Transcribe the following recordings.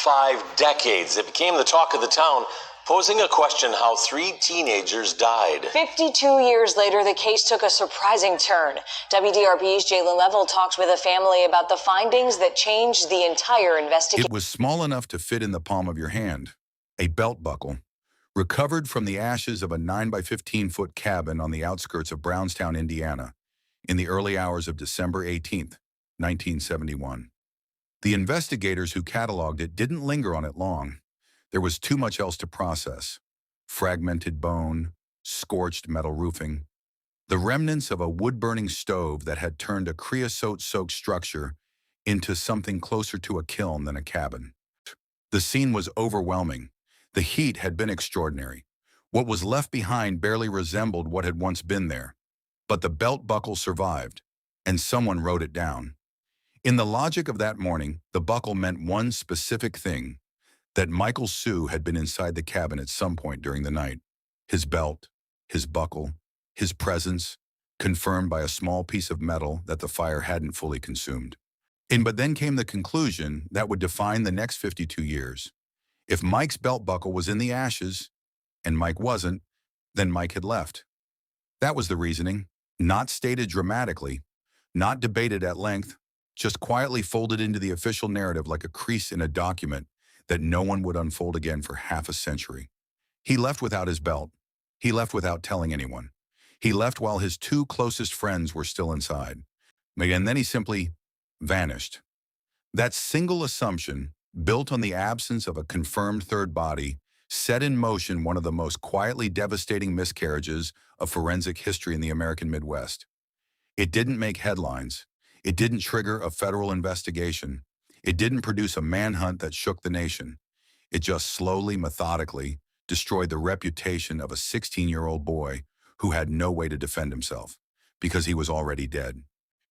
5 decades. It became the talk of the town, posing a question how 3 teenagers died. 52 years later, the case took a surprising turn. WDRB's Jalen Level talked with a family about the findings that changed the entire investigation. It was small enough to fit in the palm of your hand, a belt buckle, recovered from the ashes of a 9 by 15-foot cabin on the outskirts of Brownstown, Indiana, in the early hours of December 18, 1971. The investigators who cataloged it didn't linger on it long. There was too much else to process. Fragmented bone, scorched metal roofing, the remnants of a wood-burning stove that had turned a creosote-soaked structure into something closer to a kiln than a cabin. The scene was overwhelming. The heat had been extraordinary. What was left behind barely resembled what had once been there. But the belt buckle survived, and someone wrote it down. In the logic of that morning, the buckle meant one specific thing: that Michael Sewell had been inside the cabin at some point during the night. His belt, his buckle, his presence, confirmed by a small piece of metal that the fire hadn't fully consumed. But then came the conclusion that would define the next 52 years. If Mike's belt buckle was in the ashes, and Mike wasn't, then Mike had left. That was the reasoning, not stated dramatically, not debated at length, just quietly folded into the official narrative like a crease in a document that no one would unfold again for half a century. He left without his belt. He left without telling anyone. He left while his 2 closest friends were still inside. And then he simply vanished. That single assumption, built on the absence of a confirmed third body, set in motion one of the most quietly devastating miscarriages of forensic history in the American Midwest. It didn't make headlines. It didn't trigger a federal investigation. It didn't produce a manhunt that shook the nation. It just slowly, methodically destroyed the reputation of a 16-year-old boy who had no way to defend himself because he was already dead.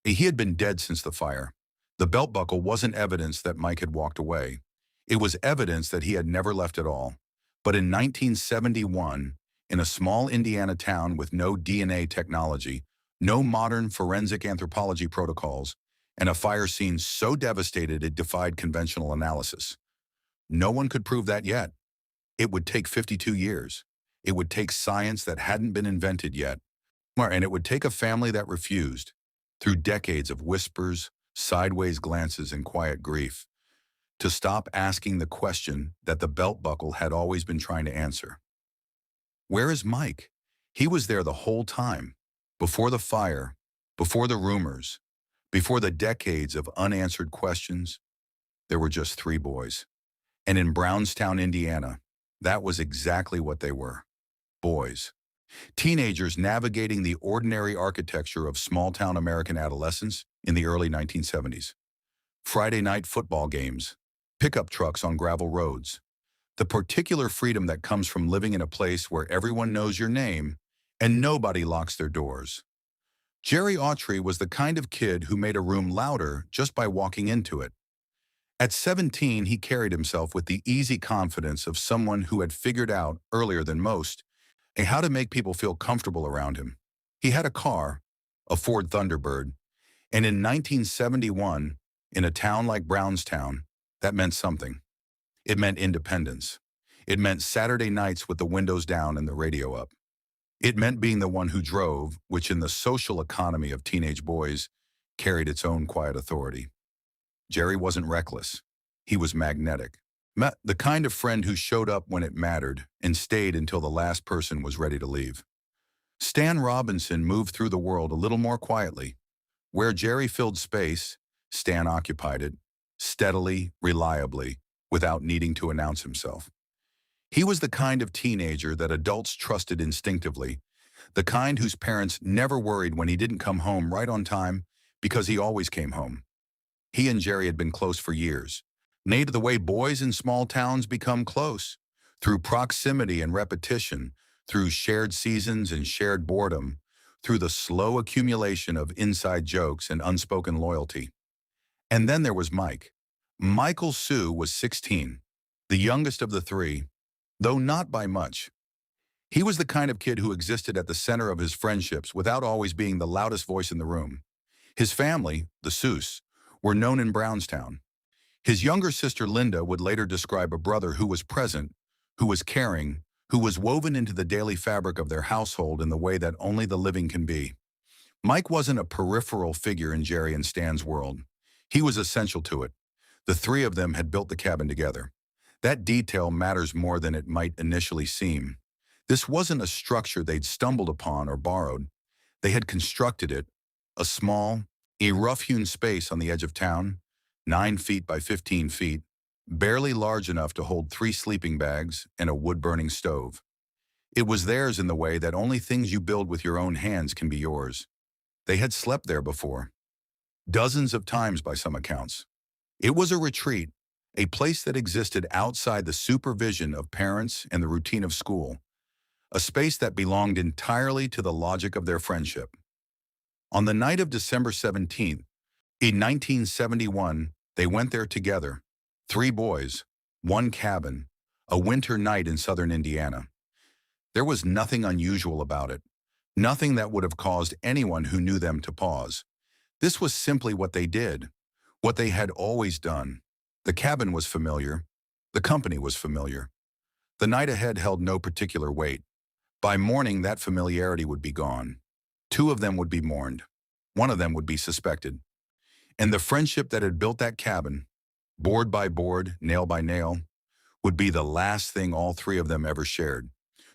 He had been dead since the fire. The belt buckle wasn't evidence that Mike had walked away. It was evidence that he had never left at all. But in 1971, in a small Indiana town with no DNA technology, no modern forensic anthropology protocols, and a fire scene so devastated it defied conventional analysis, no one could prove that yet. It would take 52 years. It would take science that hadn't been invented yet. And it would take a family that refused, through decades of whispers, sideways glances, and quiet grief, to stop asking the question that the belt buckle had always been trying to answer. Where is Mike? He was there the whole time, before the fire, before the rumors, before the decades of unanswered questions. There were just 3 boys. And in Brownstown, Indiana, that was exactly what they were. Boys. Teenagers navigating the ordinary architecture of small-town American adolescence in the early 1970s. Friday night football games, pickup trucks on gravel roads, the particular freedom that comes from living in a place where everyone knows your name and nobody locks their doors. Jerry Autry was the kind of kid who made a room louder just by walking into it. At 17, he carried himself with the easy confidence of someone who had figured out, earlier than most, how to make people feel comfortable around him. He had a car, a Ford Thunderbird, and in 1971, in a town like Brownstown, that meant something. It meant independence. It meant Saturday nights with the windows down and the radio up. It meant being the one who drove, which in the social economy of teenage boys carried its own quiet authority. Jerry wasn't reckless. He was magnetic. The kind of friend who showed up when it mattered and stayed until the last person was ready to leave. Stan Robinson moved through the world a little more quietly. Where Jerry filled space, Stan occupied it, steadily, reliably, without needing to announce himself. He was the kind of teenager that adults trusted instinctively, the kind whose parents never worried when he didn't come home right on time because he always came home. He and Jerry had been close for years, made the way boys in small towns become close, through proximity and repetition, through shared seasons and shared boredom, through the slow accumulation of inside jokes and unspoken loyalty. And then there was Mike. Michael Sewell was 16, the youngest of the 3, though not by much. He was the kind of kid who existed at the center of his friendships without always being the loudest voice in the room. His family, the Seuss, were known in Brownstown. His younger sister Linda would later describe a brother who was present, who was caring, who was woven into the daily fabric of their household in the way that only the living can be. Mike wasn't a peripheral figure in Jerry and Stan's world. He was essential to it. The three of them had built the cabin together. That detail matters more than it might initially seem. This wasn't a structure they'd stumbled upon or borrowed. They had constructed it, a small, rough-hewn space on the edge of town, 9 feet by 15 feet, barely large enough to hold 3 sleeping bags and a wood-burning stove. It was theirs in the way that only things you build with your own hands can be yours. They had slept there before, dozens of times by some accounts. It was a retreat, a place that existed outside the supervision of parents and the routine of school, a space that belonged entirely to the logic of their friendship. On the night of December 17th, in 1971, they went there together, 3 boys, 1 cabin, a winter night in southern Indiana. There was nothing unusual about it, nothing that would have caused anyone who knew them to pause. This was simply what they did, what they had always done. The cabin was familiar. The company was familiar. The night ahead held no particular weight. By morning, that familiarity would be gone. 2 of them would be mourned. 1 of them would be suspected. And the friendship that had built that cabin, board by board, nail by nail, would be the last thing all 3 of them ever shared.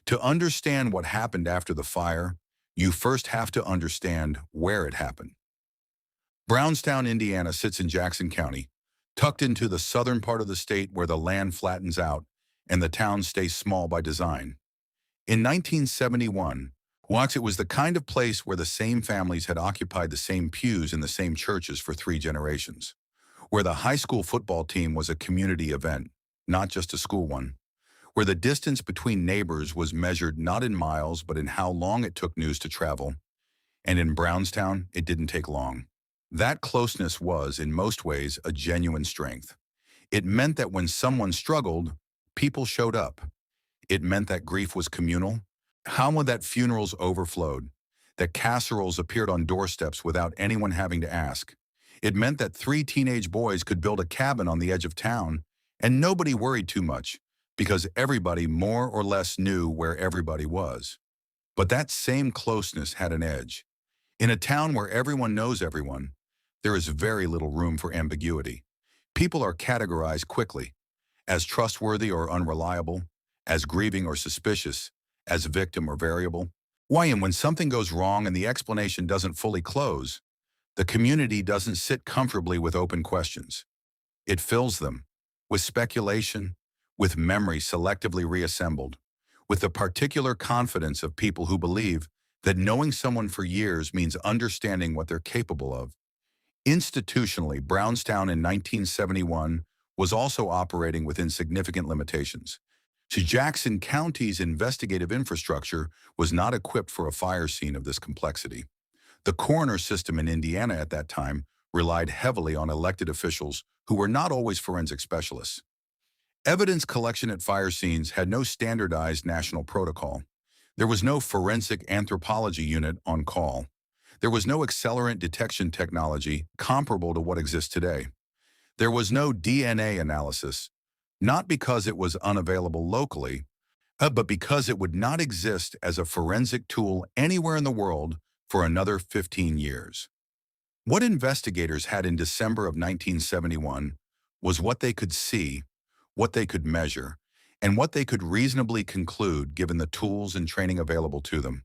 To understand what happened after the fire, you first have to understand where it happened. Brownstown, Indiana sits in Jackson County, tucked into the southern part of the state where the land flattens out and the town stays small by design. In 1971, it was the kind of place where the same families had occupied the same pews in the same churches for 3 generations, where the high school football team was a community event, not just a school one, where the distance between neighbors was measured not in miles but in how long it took news to travel. And in Brownstown, it didn't take long. That closeness was, in most ways, a genuine strength. It meant that when someone struggled, people showed up. It meant that grief was communal. That funerals overflowed, that casseroles appeared on doorsteps without anyone having to ask. It meant that 3 teenage boys could build a cabin on the edge of town, and nobody worried too much, because everybody more or less knew where everybody was. But that same closeness had an edge. In a town where everyone knows everyone, there is very little room for ambiguity. People are categorized quickly, as trustworthy or unreliable, as grieving or suspicious, as victim or variable. And when something goes wrong and the explanation doesn't fully close, the community doesn't sit comfortably with open questions. It fills them with speculation, with memory selectively reassembled, with the particular confidence of people who believe that knowing someone for years means understanding what they're capable of. Institutionally, Brownstown in 1971 was also operating within significant limitations. Jackson County's investigative infrastructure was not equipped for a fire scene of this complexity. The coroner system in Indiana at that time relied heavily on elected officials who were not always forensic specialists. Evidence collection at fire scenes had no standardized national protocol. There was no forensic anthropology unit on call. There was no accelerant detection technology comparable to what exists today. There was no DNA analysis, not because it was unavailable locally, but because it would not exist as a forensic tool anywhere in the world for another 15 years. What investigators had in December of 1971 was what they could see, what they could measure, and what they could reasonably conclude given the tools and training available to them.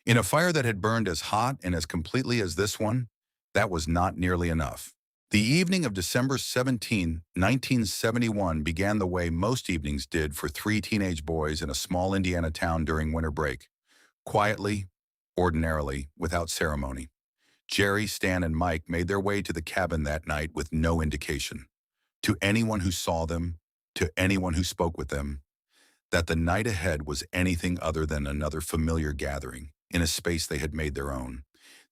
In a fire that had burned as hot and as completely as this one, that was not nearly enough. The evening of December 17, 1971 began the way most evenings did for 3 teenage boys in a small Indiana town during winter break. Quietly, ordinarily, without ceremony. Jerry, Stan, and Mike made their way to the cabin that night with no indication, to anyone who saw them, to anyone who spoke with them, that the night ahead was anything other than another familiar gathering in a space they had made their own.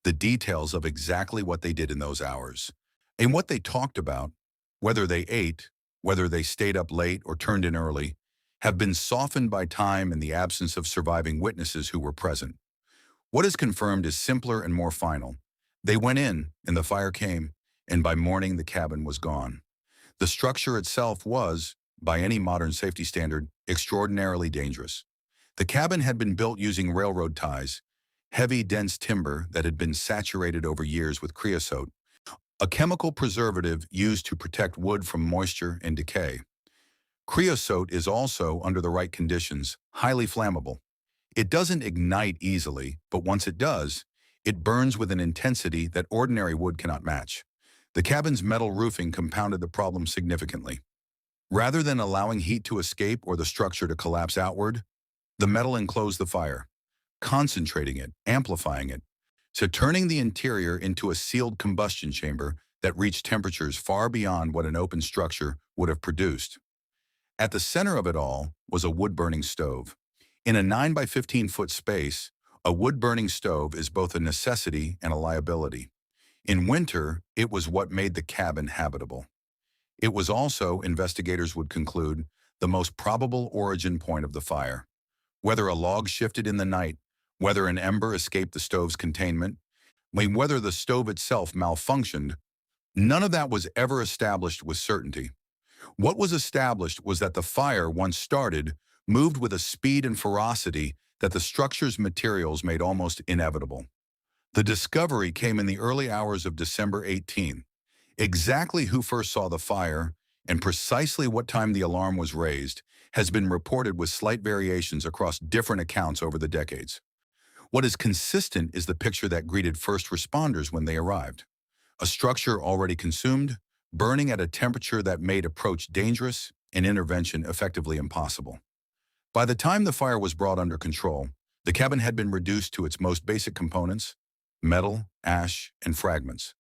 The details of exactly what they did in those hours, and what they talked about, whether they ate, whether they stayed up late or turned in early, have been softened by time and the absence of surviving witnesses who were present. What is confirmed is simpler and more final. They went in, and the fire came, and by morning the cabin was gone. The structure itself was, by any modern safety standard, extraordinarily dangerous. The cabin had been built using railroad ties, heavy, dense timber that had been saturated over years with creosote, a chemical preservative used to protect wood from moisture and decay. Creosote is also, under the right conditions, highly flammable. It doesn't ignite easily, but once it does, it burns with an intensity that ordinary wood cannot match. The cabin's metal roofing compounded the problem significantly. Rather than allowing heat to escape or the structure to collapse outward, the metal enclosed the fire, concentrating it, amplifying it, so turning the interior into a sealed combustion chamber that reached temperatures far beyond what an open structure would have produced. At the center of it all was a wood-burning stove. In a 9 by 15-foot space, a wood-burning stove is both a necessity and a liability. In winter, it was what made the cabin habitable. It was also, investigators would conclude, the most probable origin point of the fire. Whether a log shifted in the night, whether an ember escaped the stove's containment, whether the stove itself malfunctioned, none of that was ever established with certainty. What was established was that the fire, once started, moved with a speed and ferocity that the structure's materials made almost inevitable. The discovery came in the early hours of December 18. Exactly who first saw the fire and precisely what time the alarm was raised has been reported with slight variations across different accounts over the decades. What is consistent is the picture that greeted first responders when they arrived. A structure already consumed, burning at a temperature that made approach dangerous and intervention effectively impossible. By the time the fire was brought under control, the cabin had been reduced to its most basic components: metal, ash, and fragments.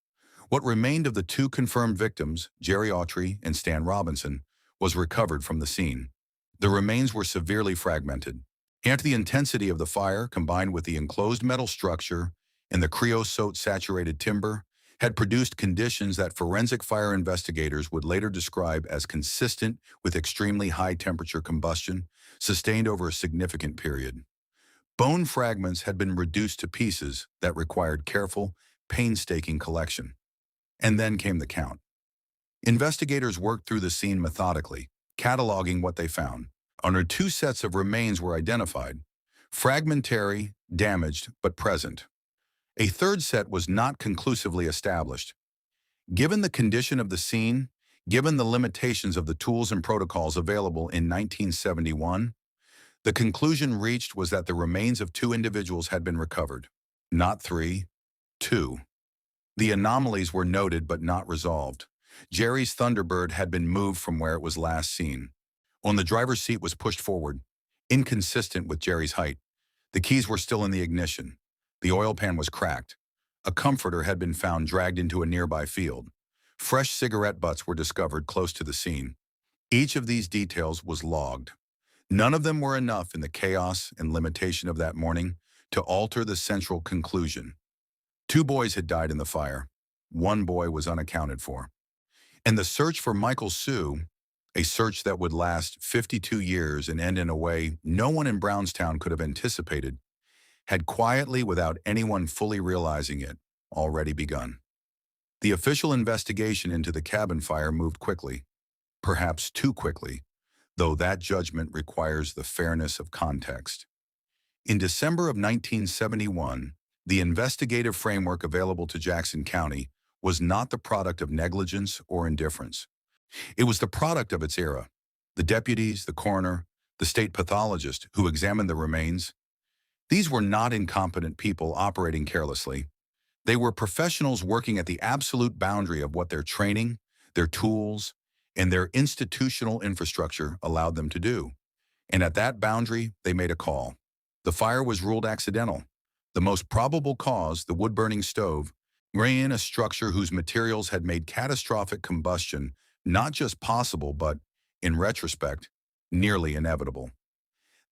What remained of the two confirmed victims, Jerry Autry and Stan Robinson, was recovered from the scene. The remains were severely fragmented. Yet the intensity of the fire, combined with the enclosed metal structure and the creosote-saturated timber, had produced conditions that forensic fire investigators would later describe as consistent with extremely high-temperature combustion, sustained over a significant period. Bone fragments had been reduced to pieces that required careful, painstaking collection. And then came the count. Investigators worked through the scene methodically, cataloging what they found. Only 2 sets of remains were identified: fragmentary, damaged, but present. A third set was not conclusively established. Given the condition of the scene, given the limitations of the tools and protocols available in 1971, the conclusion reached was that the remains of 2 individuals had been recovered. Not 3, 2. The anomalies were noted but not resolved. Jerry's Thunderbird had been moved from where it was last seen. On the driver's seat was pushed forward, inconsistent with Jerry's height. The keys were still in the ignition. The oil pan was cracked. A comforter had been found dragged into a nearby field. Fresh cigarette butts were discovered close to the scene. Each of these details was logged. None of them were enough in the chaos and limitation of that morning to alter the central conclusion. 2 boys had died in the fire. 1 boy was unaccounted for. And the search for Michael Sewell, a search that would last 52 years and end in a way no one in Brownstown could have anticipated, had quietly, without anyone fully realizing it, already begun. The official investigation into the cabin fire moved quickly, perhaps too quickly, though that judgment requires the fairness of context. In December of 1971, the investigative framework available to Jackson County was not the product of negligence or indifference. It was the product of its era. The deputies, the coroner, the state pathologist who examined the remains, these were not incompetent people operating carelessly. They were professionals working at the absolute boundary of what their training, their tools, and their institutional infrastructure allowed them to do. And at that boundary, they made a call. The fire was ruled accidental. The most probable cause, the wood-burning stove, ran in a structure whose materials had made catastrophic combustion not just possible, but, in retrospect, nearly inevitable.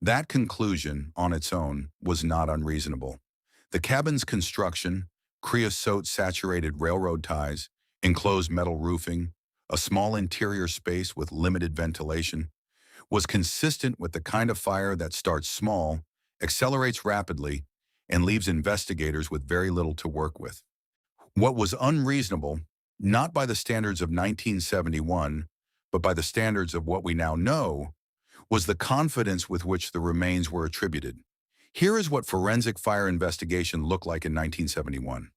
That conclusion, on its own, was not unreasonable. The cabin's construction, creosote-saturated railroad ties, enclosed metal roofing, a small interior space with limited ventilation, was consistent with the kind of fire that starts small, accelerates rapidly, and leaves investigators with very little to work with. What was unreasonable, not by the standards of 1971, but by the standards of what we now know, was the confidence with which the remains were attributed. Here is what forensic fire investigation looked like in 1971.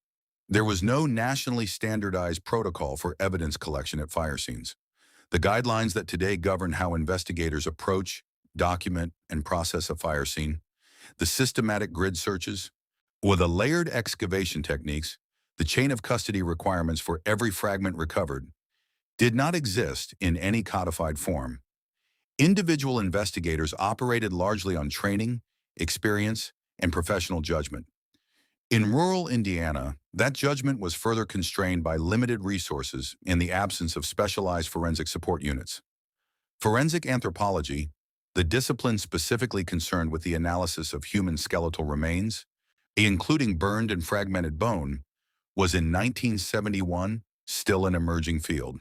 There was no nationally standardized protocol for evidence collection at fire scenes. The guidelines that today govern how investigators approach, document, and process a fire scene, the systematic grid searches, or the layered excavation techniques, the chain of custody requirements for every fragment recovered, did not exist in any codified form. Individual investigators operated largely on training, experience, and professional judgment. In rural Indiana, that judgment was further constrained by limited resources and the absence of specialized forensic support units. Forensic anthropology, the discipline specifically concerned with the analysis of human skeletal remains, including burned and fragmented bone, was in 1971 still an emerging field.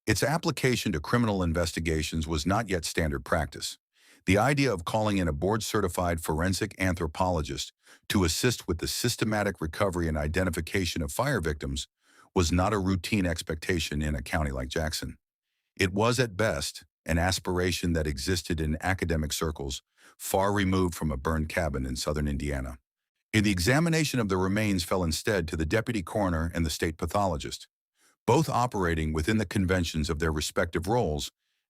Its application to criminal investigations was not yet standard practice. The idea of calling in a board-certified forensic anthropologist to assist with the systematic recovery and identification of fire victims was not a routine expectation in a county like Jackson. It was, at best, an aspiration that existed in academic circles far removed from a burned cabin in southern Indiana. The examination of the remains fell instead to the deputy coroner and the state pathologist, both operating within the conventions of their respective roles,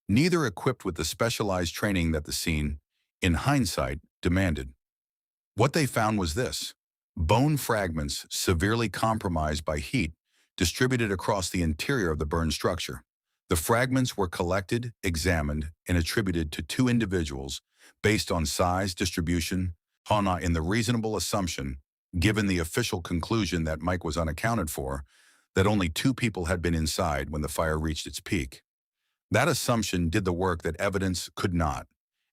neither equipped with the specialized training that the scene, in hindsight, demanded. What they found was this: bone fragments severely compromised by heat distributed across the interior of the burned structure. The fragments were collected, examined, and attributed to two individuals based on size, distribution, in the reasonable assumption, given the official conclusion that Mike was unaccounted for, that only two people had been inside when the fire reached its peak. That assumption did the work that evidence could not,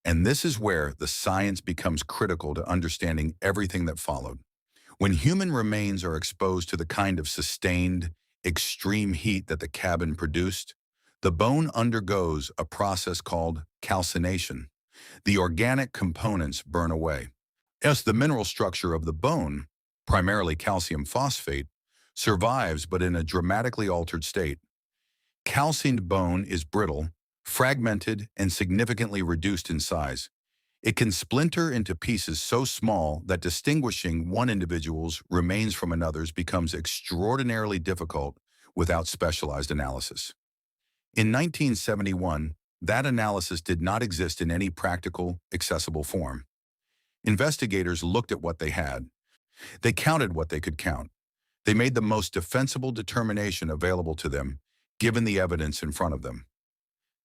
and this is where the science becomes critical to understanding everything that followed. When human remains are exposed to the kind of sustained, extreme heat that the cabin produced, the bone undergoes a process called calcination. The organic components burn away. As the mineral structure of the bone, primarily calcium phosphate, survives but in a dramatically altered state. Calcined bone is brittle, fragmented, and significantly reduced in size. It can splinter into pieces so small that distinguishing one individual's remains from another's becomes extraordinarily difficult without specialized analysis. In 1971, that analysis did not exist in any practical, accessible form. Investigators looked at what they had. They counted what they could count. They made the most defensible determination available to them, given the evidence in front of them.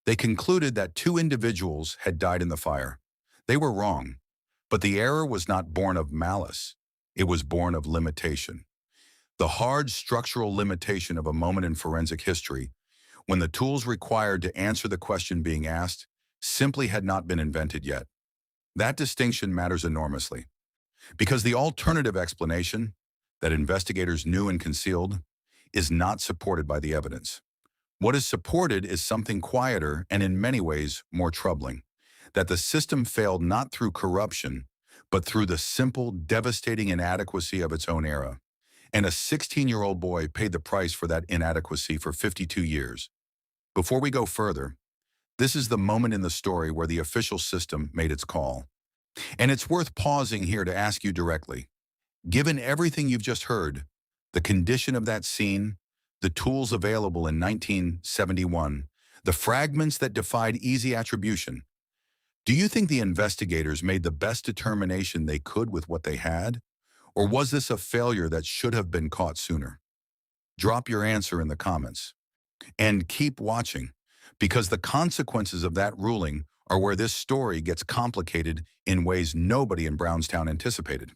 They concluded that two individuals had died in the fire. They were wrong, but the error was not born of malice. It was born of limitation. The hard structural limitation of a moment in forensic history, when the tools required to answer the question being asked simply had not been invented yet. That distinction matters enormously, because the alternative explanation, that investigators knew and concealed, is not supported by the evidence. What is supported is something quieter and in many ways more troubling, that the system failed not through corruption, but through the simple, devastating inadequacy of its own era. And a 16-year-old boy paid the price for that inadequacy for 52 years. Before we go further, this is the moment in the story where the official system made its call. And it's worth pausing here to ask you directly, given everything you've just heard, the condition of that scene, the tools available in 1971, the fragments that defied easy attribution, do you think the investigators made the best determination they could with what they had? Or was this a failure that should have been caught sooner? Drop your answer in the comments. And keep watching, because the consequences of that ruling are where this story gets complicated in ways nobody in Brownstown anticipated.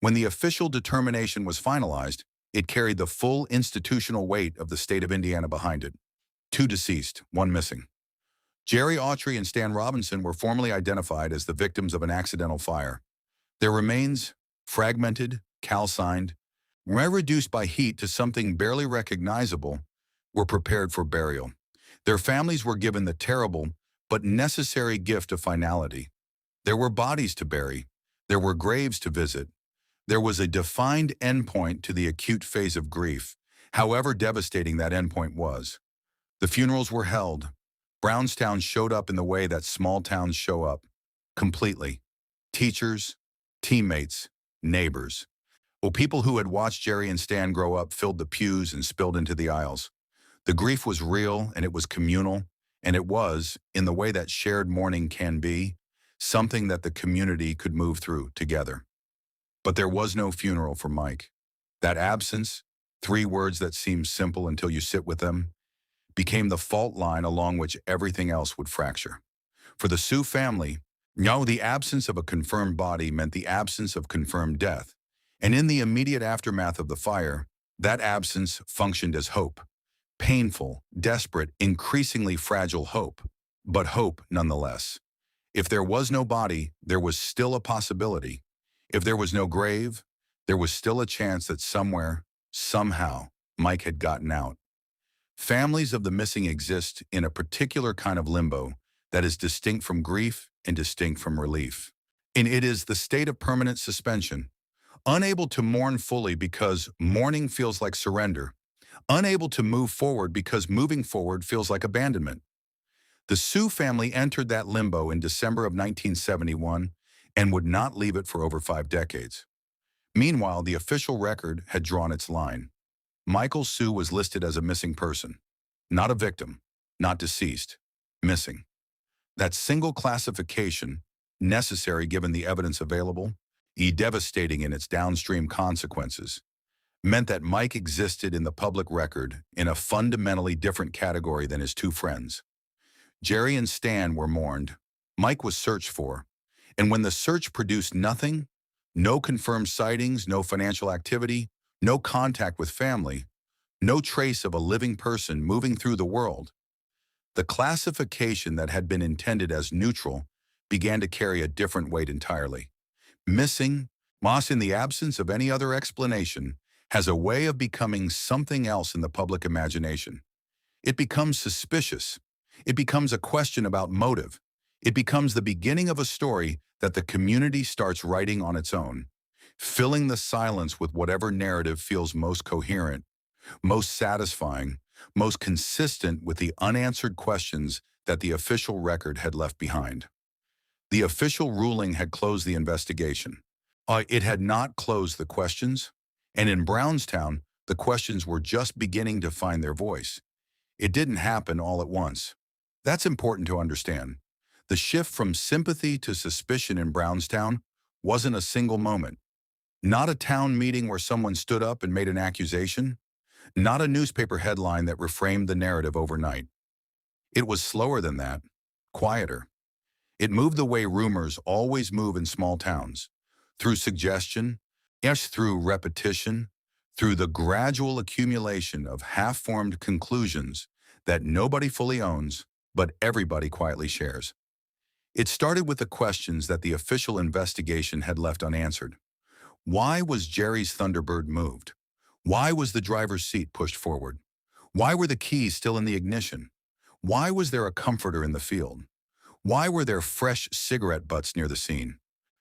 When the official determination was finalized, it carried the full institutional weight of the state of Indiana behind it. 2 deceased, 1 missing. Jerry Autry and Stan Robinson were formally identified as the victims of an accidental fire. Their remains, fragmented, calcined, reduced by heat to something barely recognizable, were prepared for burial. Their families were given the terrible but necessary gift of finality. There were bodies to bury. There were graves to visit. There was a defined endpoint to the acute phase of grief, however devastating that endpoint was. The funerals were held. Brownstown showed up in the way that small towns show up. Completely. Teachers, teammates, neighbors. Well, people who had watched Jerry and Stan grow up filled the pews and spilled into the aisles. The grief was real and it was communal, and it was, in the way that shared mourning can be, something that the community could move through together. But there was no funeral for Mike. That absence, 3 words that seem simple until you sit with them, became the fault line along which everything else would fracture. For the Sewell family, no, the absence of a confirmed body meant the absence of confirmed death. And in the immediate aftermath of the fire, that absence functioned as hope. Painful, desperate, increasingly fragile hope, but hope nonetheless. If there was no body, there was still a possibility. If there was no grave, there was still a chance that somewhere, somehow, Mike had gotten out. Families of the missing exist in a particular kind of limbo that is distinct from grief and distinct from relief. And it is the state of permanent suspension, unable to mourn fully because mourning feels like surrender, unable to move forward because moving forward feels like abandonment. The Sewell family entered that limbo in December of 1971 and would not leave it for over 5 decades. Meanwhile, the official record had drawn its line. Michael Sewell was listed as a missing person, not a victim, not deceased, missing. That single classification, necessary given the evidence available, devastating in its downstream consequences, meant that Mike existed in the public record in a fundamentally different category than his 2 friends. Jerry and Stan were mourned. Mike was searched for. And when the search produced nothing, no confirmed sightings, no financial activity, no contact with family, no trace of a living person moving through the world, the classification that had been intended as neutral began to carry a different weight entirely. Missing, in the absence of any other explanation, has a way of becoming something else in the public imagination. It becomes suspicious. It becomes a question about motive. It becomes the beginning of a story that the community starts writing on its own, filling the silence with whatever narrative feels most coherent, most satisfying, most consistent with the unanswered questions that the official record had left behind. The official ruling had closed the investigation. It had not closed the questions, and in Brownstown, the questions were just beginning to find their voice. It didn't happen all at once. That's important to understand. The shift from sympathy to suspicion in Brownstown wasn't a single moment. Not a town meeting where someone stood up and made an accusation. Not a newspaper headline that reframed the narrative overnight. It was slower than that, quieter. It moved the way rumors always move in small towns, through suggestion, yes, through repetition, through the gradual accumulation of half-formed conclusions that nobody fully owns, but everybody quietly shares. It started with the questions that the official investigation had left unanswered. Why was Jerry's Thunderbird moved? Why was the driver's seat pushed forward? Why were the keys still in the ignition? Why was there a comforter in the field? Why were there fresh cigarette butts near the scene?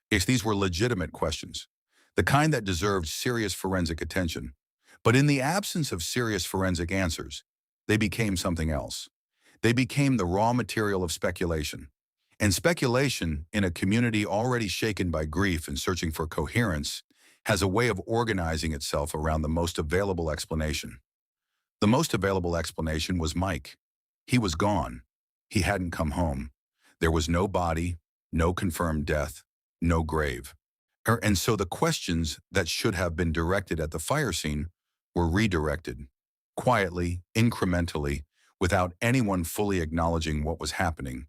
If these were legitimate questions, the kind that deserved serious forensic attention. But in the absence of serious forensic answers, they became something else. They became the raw material of speculation. And speculation, in a community already shaken by grief and searching for coherence, has a way of organizing itself around the most available explanation. The most available explanation was Mike. He was gone. He hadn't come home. There was no body, no confirmed death, no grave. And so the questions that should have been directed at the fire scene were redirected, quietly, incrementally, without anyone fully acknowledging what was happening,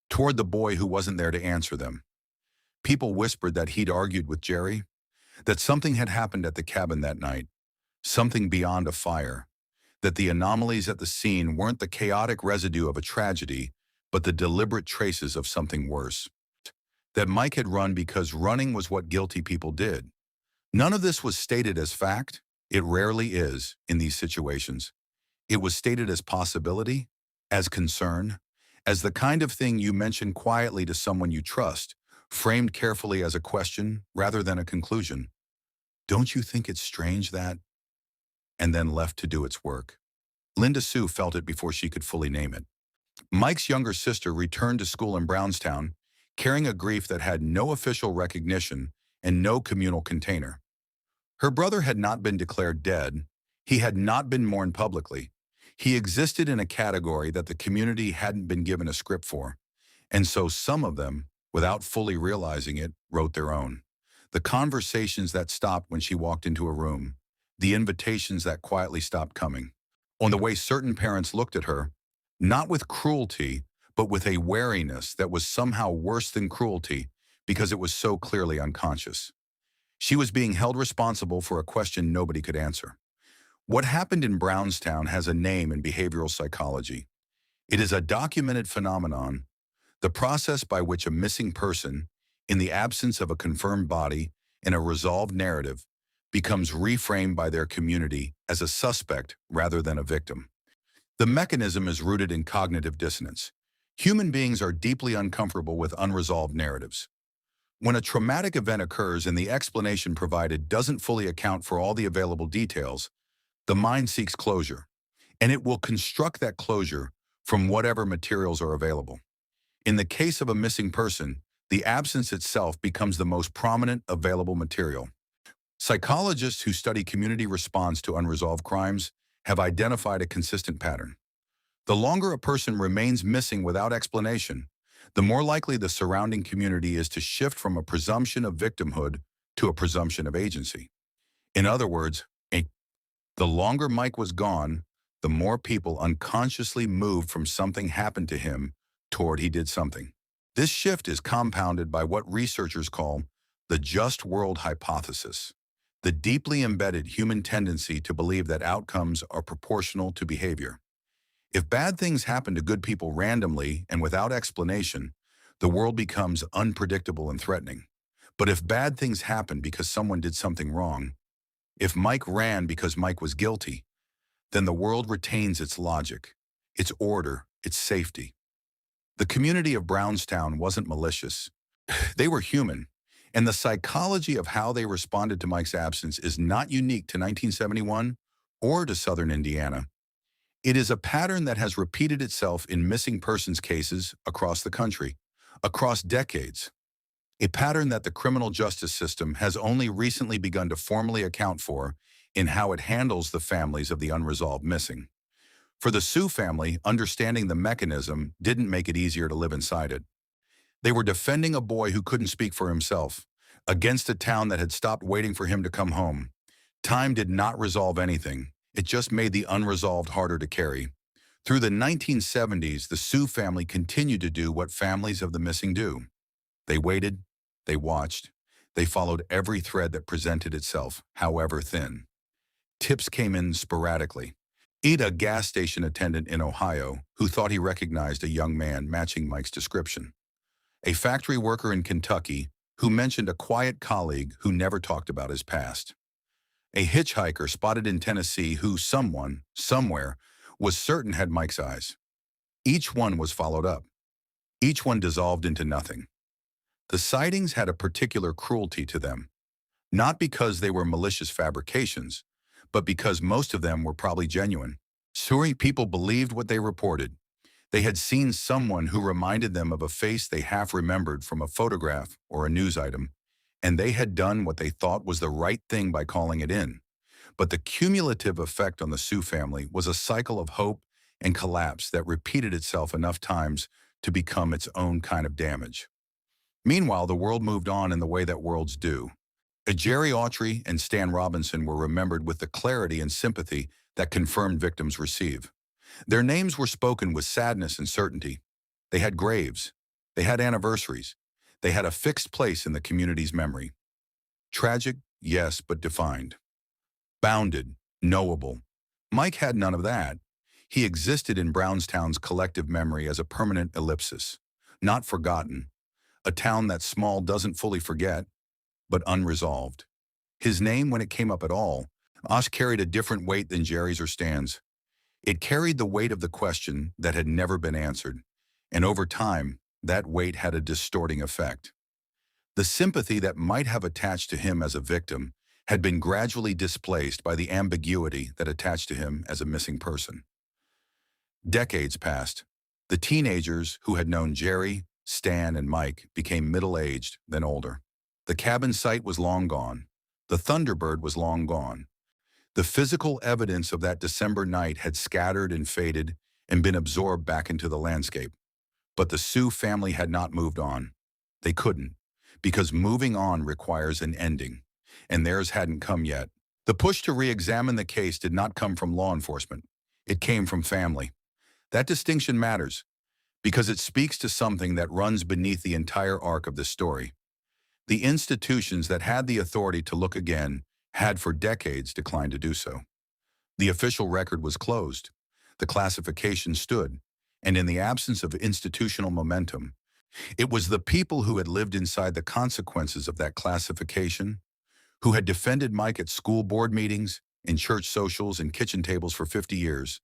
toward the boy who wasn't there to answer them. People whispered that he'd argued with Jerry, that something had happened at the cabin that night, something beyond a fire, that the anomalies at the scene weren't the chaotic residue of a tragedy, but the deliberate traces of something worse. That Mike had run because running was what guilty people did. None of this was stated as fact. It rarely is in these situations. It was stated as possibility, as concern, as the kind of thing you mention quietly to someone you trust, framed carefully as a question rather than a conclusion. Don't you think it's strange that? And then left to do its work. Linda Sue felt it before she could fully name it. Mike's younger sister returned to school in Brownstown, carrying a grief that had no official recognition and no communal container. Her brother had not been declared dead. He had not been mourned publicly. He existed in a category that the community hadn't been given a script for. And so some of them, without fully realizing it, wrote their own. The conversations that stopped when she walked into a room. The invitations that quietly stopped coming. On the way certain parents looked at her, not with cruelty, but with a wariness that was somehow worse than cruelty because it was so clearly unconscious. She was being held responsible for a question nobody could answer. What happened in Brownstown has a name in behavioral psychology. It is a documented phenomenon, the process by which a missing person, in the absence of a confirmed body in a resolved narrative, becomes reframed by their community as a suspect rather than a victim. The mechanism is rooted in cognitive dissonance. Human beings are deeply uncomfortable with unresolved narratives. When a traumatic event occurs and the explanation provided doesn't fully account for all the available details, the mind seeks closure, and it will construct that closure from whatever materials are available. In the case of a missing person, the absence itself becomes the most prominent available material. Psychologists who study community response to unresolved crimes have identified a consistent pattern. The longer a person remains missing without explanation, the more likely the surrounding community is to shift from a presumption of victimhood to a presumption of agency. In other words, the longer Mike was gone, the more people unconsciously moved from something happened to him toward he did something. This shift is compounded by what researchers call the just world hypothesis, the deeply embedded human tendency to believe that outcomes are proportional to behavior. If bad things happen to good people randomly and without explanation, the world becomes unpredictable and threatening. But if bad things happen because someone did something wrong, if Mike ran because Mike was guilty, then the world retains its logic, its order, its safety. The community of Brownstown wasn't malicious. They were human, and the psychology of how they responded to Mike's absence is not unique to 1971 or to Southern Indiana. It is a pattern that has repeated itself in missing persons cases across the country, across decades. A pattern that the criminal justice system has only recently begun to formally account for in how it handles the families of the unresolved missing. For the Sue family, understanding the mechanism didn't make it easier to live inside it. They were defending a boy who couldn't speak for himself, against a town that had stopped waiting for him to come home. Time did not resolve anything. It just made the unresolved harder to carry. Through the 1970s, the Sue family continued to do what families of the missing do. They waited, they watched, they followed every thread that presented itself, however thin. Tips came in sporadically. A gas station attendant in Ohio who thought he recognized a young man matching Mike's description. A factory worker in Kentucky who mentioned a quiet colleague who never talked about his past. A hitchhiker spotted in Tennessee who someone, somewhere, was certain had Mike's eyes. Each one was followed up. Each one dissolved into nothing. The sightings had a particular cruelty to them, not because they were malicious fabrications, but because most of them were probably genuine. Surrey people believed what they reported. They had seen someone who reminded them of a face they half remembered from a photograph or a news item, and they had done what they thought was the right thing by calling it in. But the cumulative effect on the Sue family was a cycle of hope and collapse that repeated itself enough times to become its own kind of damage. Meanwhile, the world moved on in the way that worlds do. Jerry Autry and Stan Robinson were remembered with the clarity and sympathy that confirmed victims receive. Their names were spoken with sadness and certainty. They had graves. They had anniversaries. They had a fixed place in the community's memory. Tragic, yes, but defined. Bounded, knowable. Mike had none of that. He existed in Brownstown's collective memory as a permanent ellipsis, not forgotten. A town that small doesn't fully forget, but unresolved. His name, when it came up at all, carried a different weight than Jerry's or Stan's. It carried the weight of the question that had never been answered, and over time, that weight had a distorting effect. The sympathy that might have attached to him as a victim had been gradually displaced by the ambiguity that attached to him as a missing person. Decades passed. The teenagers who had known Jerry, Stan, and Mike became middle-aged, then older. The cabin site was long gone. The Thunderbird was long gone. The physical evidence of that December night had scattered and faded and been absorbed back into the landscape. But the Sue family had not moved on. They couldn't, because moving on requires an ending, and theirs hadn't come yet. The push to re-examine the case did not come from law enforcement. It came from family. That distinction matters, because it speaks to something that runs beneath the entire arc of this story. The institutions that had the authority to look again had for decades declined to do so. The official record was closed. The classification stood, and in the absence of institutional momentum, it was the people who had lived inside the consequences of that classification, who had defended Mike at school board meetings, in church socials, and kitchen tables for 50 years,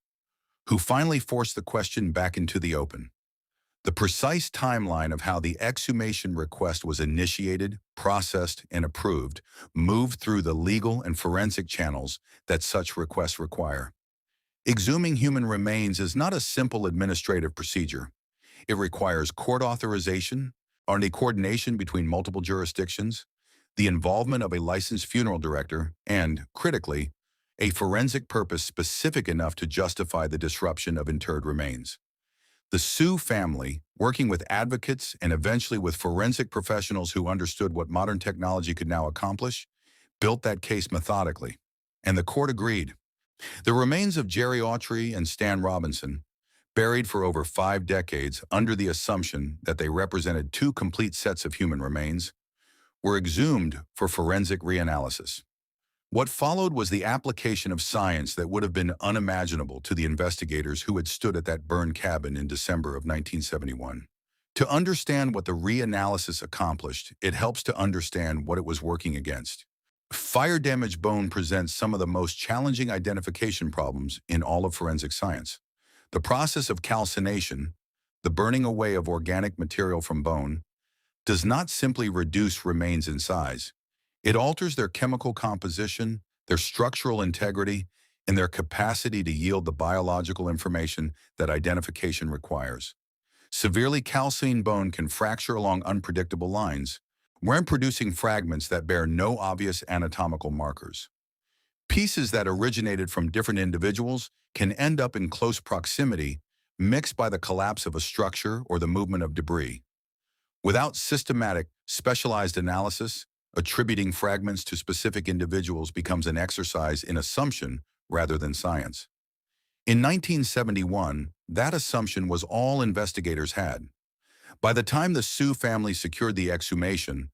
who finally forced the question back into the open. The precise timeline of how the exhumation request was initiated, processed, and approved moved through the legal and forensic channels that such requests require. Exhuming human remains is not a simple administrative procedure. It requires court authorization, and coordination between multiple jurisdictions, the involvement of a licensed funeral director, and, critically, a forensic purpose specific enough to justify the disruption of interred remains. The Sue family, working with advocates and eventually with forensic professionals who understood what modern technology could now accomplish, built that case methodically. And the court agreed. The remains of Jerry Autry and Stan Robinson, buried for over 5 decades under the assumption that they represented 2 complete sets of human remains, were exhumed for forensic reanalysis. What followed was the application of science that would have been unimaginable to the investigators who had stood at that burned cabin in December of 1971. To understand what the reanalysis accomplished, it helps to understand what it was working against. Fire-damaged bone presents some of the most challenging identification problems in all of forensic science. The process of calcination, the burning away of organic material from bone, does not simply reduce remains in size. It alters their chemical composition, their structural integrity, and their capacity to yield the biological information that identification requires. Severely calcined bone can fracture along unpredictable lines, when producing fragments that bear no obvious anatomical markers. Pieces that originated from different individuals can end up in close proximity, mixed by the collapse of a structure or the movement of debris. Without systematic, specialized analysis, attributing fragments to specific individuals becomes an exercise in assumption rather than science. In 1971, that assumption was all investigators had. By the time the Sue family secured the exhumation,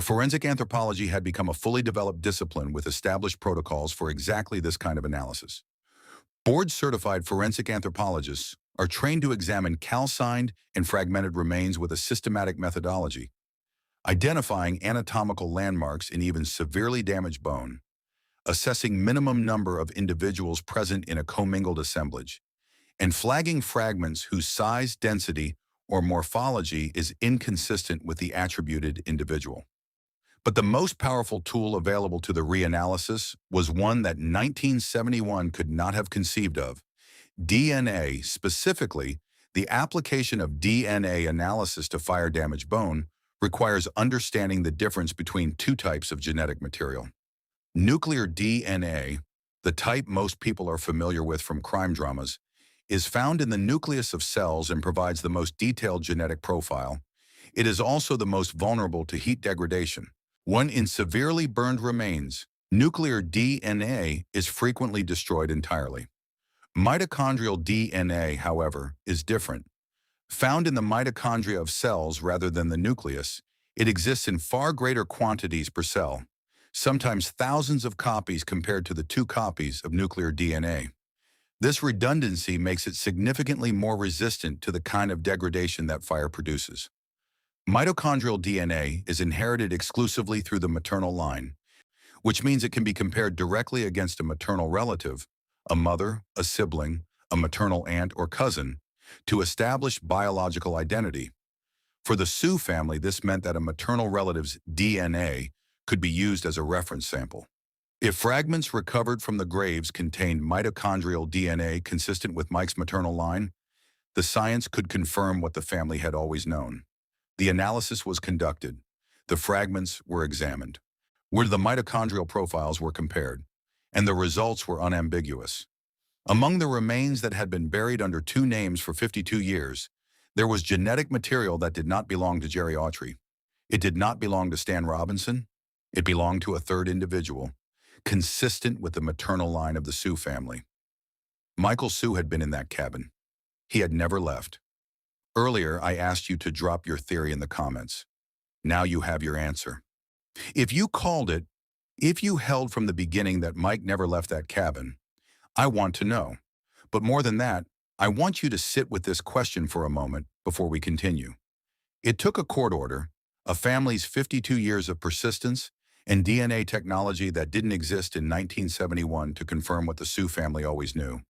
forensic anthropology had become a fully developed discipline with established protocols for exactly this kind of analysis. Board-certified forensic anthropologists are trained to examine calcined and fragmented remains with a systematic methodology, identifying anatomical landmarks in even severely damaged bone, assessing minimum number of individuals present in a commingled assemblage, and flagging fragments whose size, density, or morphology is inconsistent with the attributed individual. But the most powerful tool available to the reanalysis was one that 1971 could not have conceived of: DNA, specifically the application of DNA analysis to fire-damaged bone, requires understanding the difference between 2 types of genetic material. Nuclear DNA, the type most people are familiar with from crime dramas, is found in the nucleus of cells and provides the most detailed genetic profile. It is also the most vulnerable to heat degradation. When in severely burned remains, nuclear DNA is frequently destroyed entirely. Mitochondrial DNA, however, is different. Found in the mitochondria of cells rather than the nucleus, it exists in far greater quantities per cell, sometimes thousands of copies compared to the 2 copies of nuclear DNA. This redundancy makes it significantly more resistant to the kind of degradation that fire produces. Mitochondrial DNA is inherited exclusively through the maternal line, which means it can be compared directly against a maternal relative, a mother, a sibling, a maternal aunt or cousin, to establish biological identity. For the Sue family, this meant that a maternal relative's DNA could be used as a reference sample. If fragments recovered from the graves contained mitochondrial DNA consistent with Mike's maternal line, the science could confirm what the family had always known. The analysis was conducted. The fragments were examined, where the mitochondrial profiles were compared, and the results were unambiguous. Among the remains that had been buried under two names for 52 years, there was genetic material that did not belong to Jerry Autry. It did not belong to Stan Robinson. It belonged to a third individual, consistent with the maternal line of the Sue family. Michael Sewell had been in that cabin. He had never left. Earlier, I asked you to drop your theory in the comments. Now you have your answer. If you held from the beginning that Mike never left that cabin, I want to know. But more than that, I want you to sit with this question for a moment before we continue. It took a court order, a family's 52 years of persistence, and DNA technology that didn't exist in 1971 to confirm what the Sue family always knew.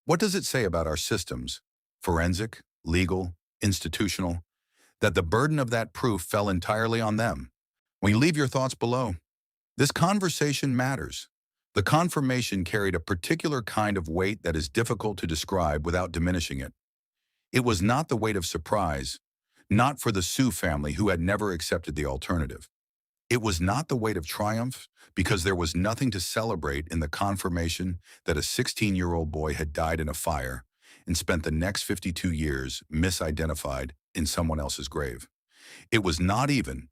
What does it say about our systems, forensic, legal, institutional, that the burden of that proof fell entirely on them? Will you leave your thoughts below? This conversation matters. The confirmation carried a particular kind of weight that is difficult to describe without diminishing it. It was not the weight of surprise, not for the Sue family who had never accepted the alternative. It was not the weight of triumph, because there was nothing to celebrate in the confirmation that a 16-year-old boy had died in a fire and spent the next 52 years misidentified in someone else's grave. It was not even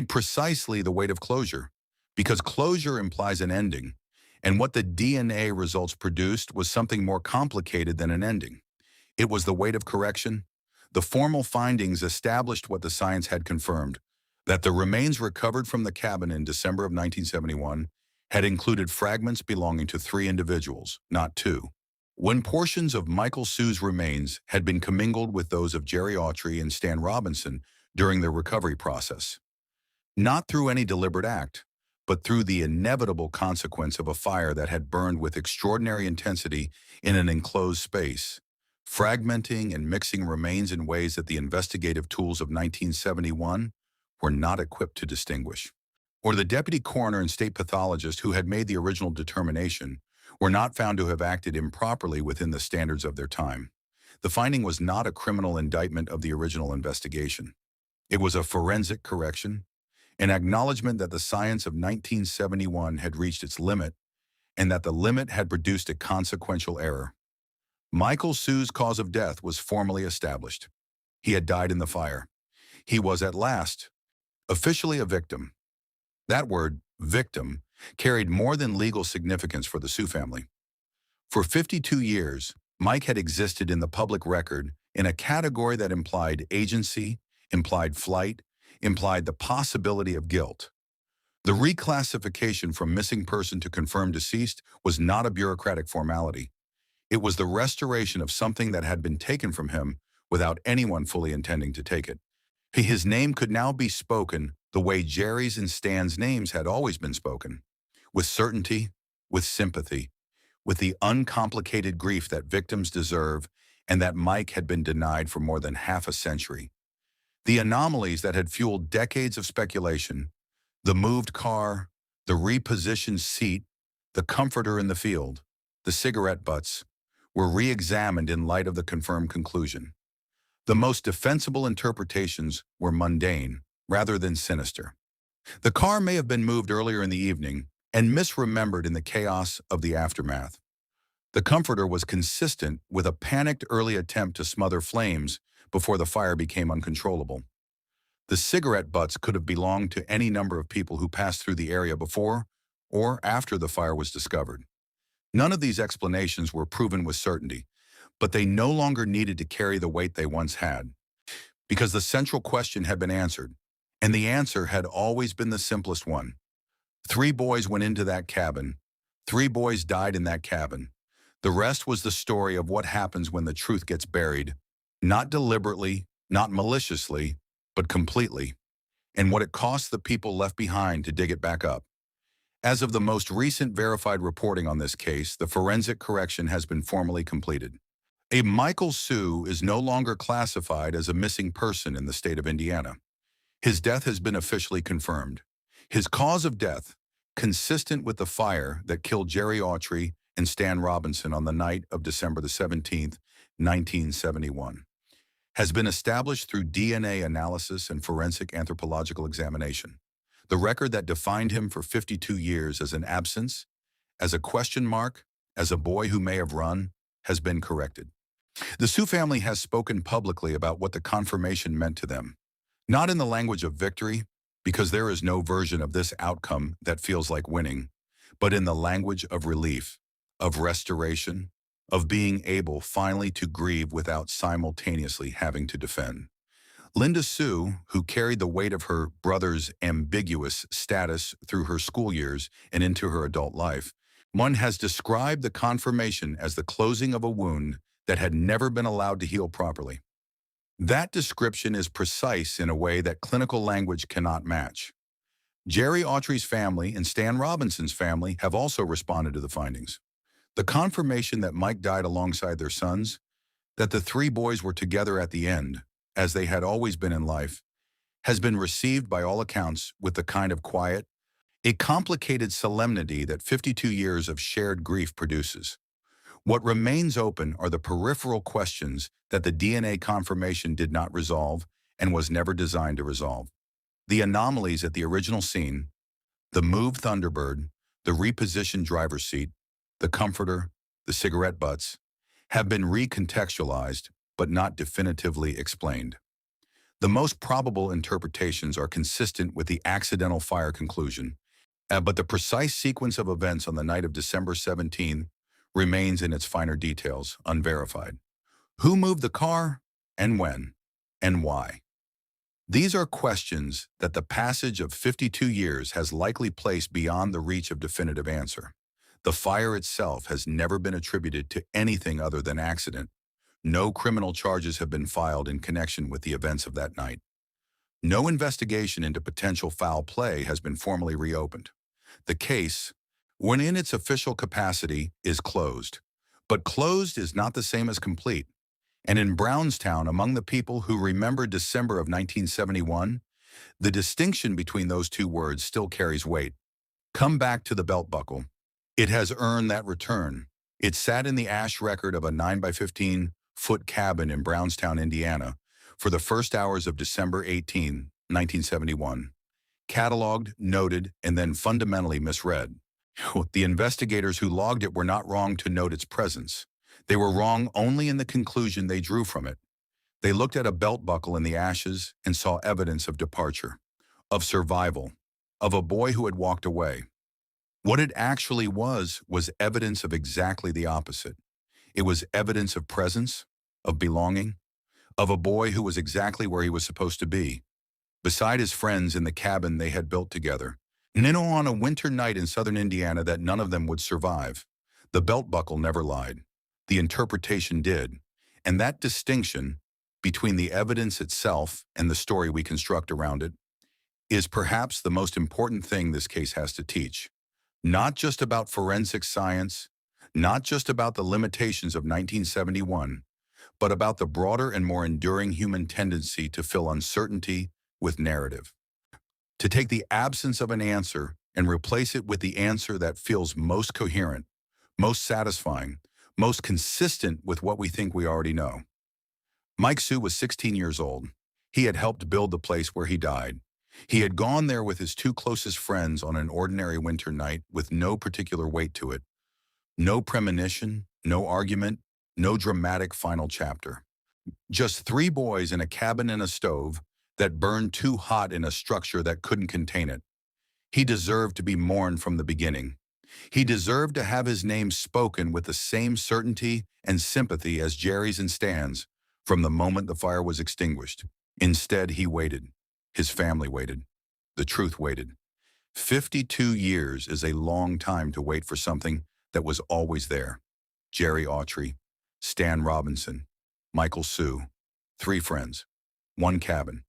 precisely the weight of closure, because closure implies an ending, and what the DNA results produced was something more complicated than an ending. It was the weight of correction. The formal findings established what the science had confirmed, that the remains recovered from the cabin in December of 1971 had included fragments belonging to 3 individuals, not 2. When portions of Michael Sewell's remains had been commingled with those of Jerry Autry and Stan Robinson during the recovery process. Not through any deliberate act, but through the inevitable consequence of a fire that had burned with extraordinary intensity in an enclosed space, fragmenting and mixing remains in ways that the investigative tools of 1971 were not equipped to distinguish. Or the deputy coroner and state pathologist who had made the original determination were not found to have acted improperly within the standards of their time. The finding was not a criminal indictment of the original investigation. It was a forensic correction, an acknowledgement that the science of 1971 had reached its limit and that the limit had produced a consequential error. Michael Sewell's cause of death was formally established. He had died in the fire. He was at last officially a victim. That word, victim, carried more than legal significance for the Sue family. For 52 years, Mike had existed in the public record in a category that implied agency, implied flight, implied the possibility of guilt. The reclassification from missing person to confirmed deceased was not a bureaucratic formality. It was the restoration of something that had been taken from him without anyone fully intending to take it. His name could now be spoken the way Jerry's and Stan's names had always been spoken, with certainty, with sympathy, with the uncomplicated grief that victims deserve and that Mike had been denied for more than half a century. The anomalies that had fueled decades of speculation, the moved car, the repositioned seat, the comforter in the field, the cigarette butts, were re-examined in light of the confirmed conclusion. The most defensible interpretations were mundane rather than sinister. The car may have been moved earlier in the evening and misremembered in the chaos of the aftermath. The comforter was consistent with a panicked early attempt to smother flames before the fire became uncontrollable. The cigarette butts could have belonged to any number of people who passed through the area before or after the fire was discovered. None of these explanations were proven with certainty, but they no longer needed to carry the weight they once had, because the central question had been answered, and the answer had always been the simplest one. 3 boys went into that cabin. 3 boys died in that cabin. The rest was the story of what happens when the truth gets buried, not deliberately, not maliciously, but completely, and what it costs the people left behind to dig it back up. As of the most recent verified reporting on this case, the forensic correction has been formally completed. A Michael Sewell is no longer classified as a missing person in the state of Indiana. His death has been officially confirmed. His cause of death, consistent with the fire that killed Jerry Autry and Stan Robinson on the night of December the 17th, 1971, has been established through DNA analysis and forensic anthropological examination. The record that defined him for 52 years as an absence, as a question mark, as a boy who may have run, has been corrected. The Sewell family has spoken publicly about what the confirmation meant to them, not in the language of victory, because there is no version of this outcome that feels like winning, but in the language of relief, of restoration, of being able finally to grieve without simultaneously having to defend. Linda Sewell, who carried the weight of her brother's ambiguous status through her school years and into her adult life, one has described the confirmation as the closing of a wound that had never been allowed to heal properly. That description is precise in a way that clinical language cannot match. Jerry Autry's family and Stan Robinson's family have also responded to the findings. The confirmation that Mike died alongside their sons, that the three boys were together at the end, as they had always been in life, has been received by all accounts with the kind of quiet, a complicated solemnity that 52 years of shared grief produces. What remains open are the peripheral questions that the DNA confirmation did not resolve and was never designed to resolve. The anomalies at the original scene, the moved Thunderbird, the repositioned driver's seat, the comforter, the cigarette butts, have been recontextualized but not definitively explained. The most probable interpretations are consistent with the accidental fire conclusion, but the precise sequence of events on the night of December 17 remains in its finer details, unverified. Who moved the car, and when, and why? These are questions that the passage of 52 years has likely placed beyond the reach of definitive answer. The fire itself has never been attributed to anything other than accident. No criminal charges have been filed in connection with the events of that night. No investigation into potential foul play has been formally reopened. The case, when in its official capacity, is closed. But closed is not the same as complete. And in Brownstown, among the people who remember December of 1971, the distinction between those two words still carries weight. Come back to the belt buckle. It has earned that return. It sat in the ash record of a 9-by-15-foot cabin in Brownstown, Indiana, for the first hours of December 18, 1971. Cataloged, noted, and then fundamentally misread. The investigators who logged it were not wrong to note its presence. They were wrong only in the conclusion they drew from it. They looked at a belt buckle in the ashes and saw evidence of departure, of survival, of a boy who had walked away. What it actually was evidence of exactly the opposite. It was evidence of presence, of belonging, of a boy who was exactly where he was supposed to be, beside his friends in the cabin they had built together. And on a winter night in southern Indiana that none of them would survive. The belt buckle never lied. The interpretation did. And that distinction between the evidence itself and the story we construct around it is perhaps the most important thing this case has to teach. Not just about forensic science, not just about the limitations of 1971, but about the broader and more enduring human tendency to fill uncertainty with narrative. To take the absence of an answer and replace it with the answer that feels most coherent, most satisfying, most consistent with what we think we already know. Mike Sewell was 16 years old. He had helped build the place where he died. He had gone there with his two closest friends on an ordinary winter night with no particular weight to it. No premonition, no argument, no dramatic final chapter. Just three boys in a cabin and a stove that burned too hot in a structure that couldn't contain it. He deserved to be mourned from the beginning. He deserved to have his name spoken with the same certainty and sympathy as Jerry's and Stan's from the moment the fire was extinguished. Instead, he waited. His family waited. The truth waited. 52 years is a long time to wait for something that was always there. Jerry Autry, Stan Robinson, Michael Sewell, three friends, one cabin,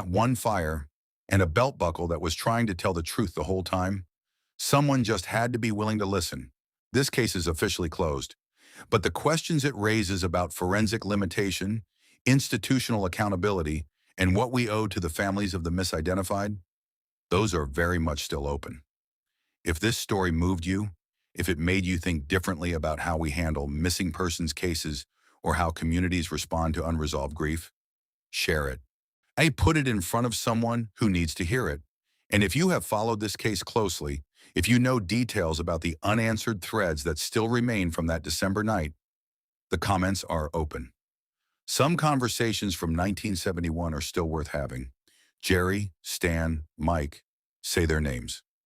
one fire, and a belt buckle that was trying to tell the truth the whole time. Someone just had to be willing to listen. This case is officially closed, but the questions it raises about forensic limitation, institutional accountability, and what we owe to the families of the misidentified, those are very much still open. If this story moved you, if it made you think differently about how we handle missing persons cases or how communities respond to unresolved grief, share it. Put it in front of someone who needs to hear it. And if you have followed this case closely, if you know details about the unanswered threads that still remain from that December night, the comments are open. Some conversations from 1971 are still worth having. Jerry, Stan, Mike, say their names.